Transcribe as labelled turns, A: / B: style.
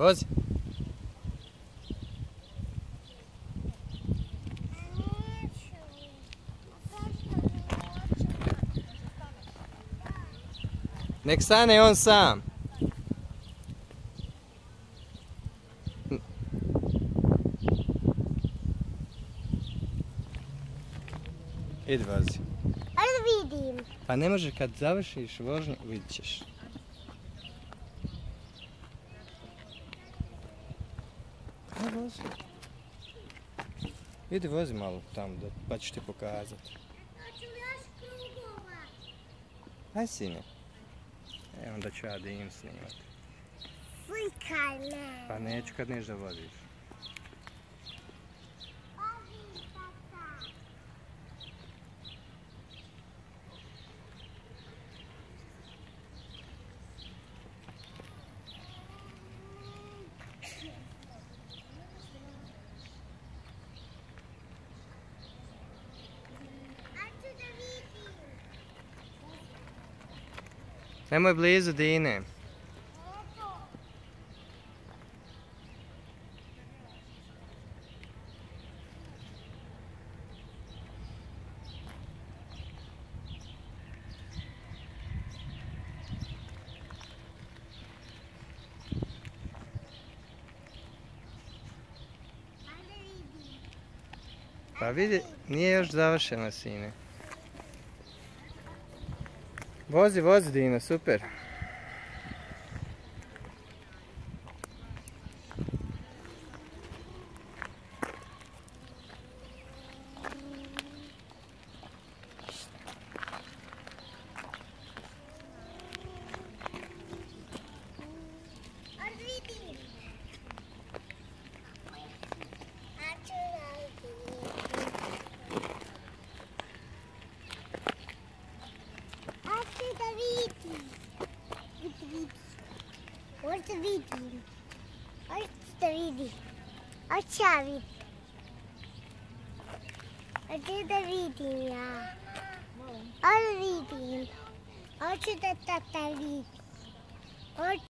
A: Vozi. Nek stane on sam. Idi vozi.
B: Ajde vidim.
A: Pa ne može, kad završiš vožnju, vidit ćeš. Ne vozi. Idi vozi malo tamo, pa ću ti pokazati. Aj sine. Onda ću ja da im snimati.
B: Slikaj me.
A: Pa neću kad neš da voziš. Nemoj blizu Dine. Pa vidi, nije još završeno, sine. Vozi, vozi Dino, super.
B: Hoćete vidim. Hoćete vidim. Hoću ja vidim. Hoću da vidim ja. Hoću vidim. Hoću da tata vidi.